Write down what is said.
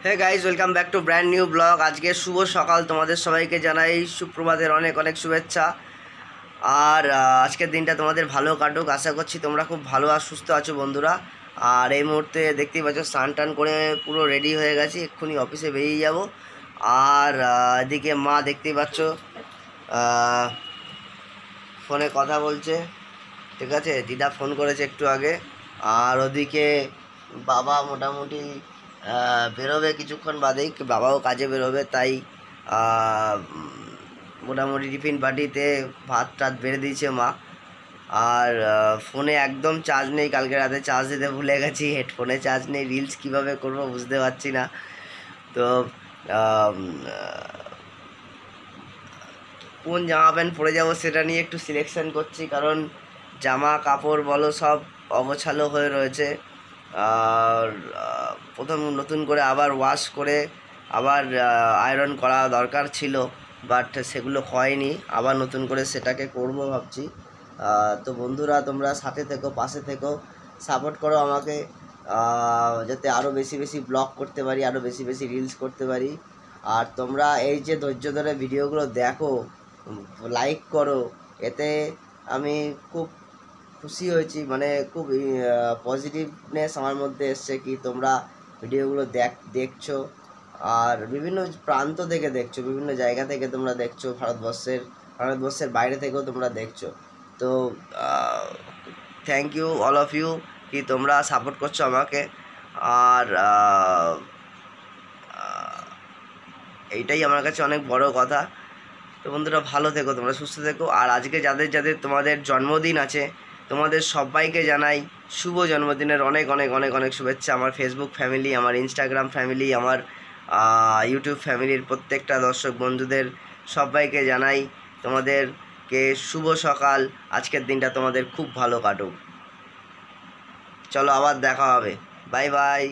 Hey guys, welcome back to brand new blog. আজকে শুভ সকাল, তোমাদের সবাইকে জানাই সুপ্রভাতের অনেক অনেক শুভেচ্ছা। আর আজকের দিনটা তোমাদের ভালো কাটুক, আশা করছি তোমরা খুব ভালো আর সুস্থ আছো বন্ধুরা। আর এই মুহূর্তে দেখতেই পাচ্ছ স্নান টান করে পুরো রেডি হয়ে গেছি, এক্ষুনি অফিসে বেরিয়ে যাব। আর এদিকে মা দেখতেই পাচ্ছ ফোনে কথা বলছে, ঠিক আছে, দিদা ফোন করেছে একটু আগে। আর ওদিকে বাবা মোটামুটি বেরোবে কিছুক্ষণ বাদেই, বাবাও কাজে বেরোবে, তাই মোটামুটি টিফিন পার্টিতে ভাত টাত বেড়ে দিয়েছে মা। আর ফোনে একদম চার্জ নেই, কালকে রাতে চার্জ দিতে ভুলে গেছি, হেডফোনে চার্জ নেই, রিলস কীভাবে করবো বুঝতে পারছি না। তো কোন জামা প্যান্ট পরে যাবো সেটা নিয়ে একটু সিলেকশন করছি, কারণ জামা কাপড় বলো সব অগোছালো হয়ে রয়েছে। আর প্রথম নতুন করে আবার ওয়াশ করে আবার আয়রন করা দরকার ছিল, বাট সেগুলো হয়নি, আবার নতুন করে সেটাকে করব ভাবছি। তো বন্ধুরা, তোমরা সাথে থেকো, পাশে থেকো, সাপোর্ট করো আমাকে, যাতে আরও বেশি বেশি ব্লগ করতে পারি, আরও বেশি বেশি রিলস করতে পারি। আর তোমরা এই যে ধৈর্য ধরে ভিডিওগুলো দেখো, লাইক করো, এতে আমি খুব খুশি হয়েছি, মানে খুব পজিটিভনেস আমার মধ্যে এসছে কি তোমরা ভিডিওগুলো দেখছো। আর বিভিন্ন প্রান্ত থেকে দেখছো, বিভিন্ন জায়গা থেকে তোমরা দেখছো, ভারতবর্ষের বাইরে থেকেও তোমরা দেখছো। তো thank you all of you, কি তোমরা সাপোর্ট করছো আমাকে। আর এইটাই আমার কাছে অনেক বড় কথা। তো বন্ধুরা, ভালো থেকো, তোমরা সুস্থ থেকো। আর আজকে যাদের যাদের তোমাদের জন্মদিন আছে, তোমাদের সবাইকে জানাই শুভ জন্মদিনের অনেক অনেক অনেক অনেক শুভেচ্ছা। আমার ফেসবুক ফ্যামিলি, আমার ইনস্টাগ্রাম ফ্যামিলি, আমার ইউটিউব ফ্যামিলির প্রত্যেকটা দর্শক বন্ধুদের সবাইকে জানাই তোমাদেরকে শুভ সকাল। আজকের দিনটা তোমাদের খুব ভালো কাটুক। চলো, আবার দেখা হবে, বাই বাই।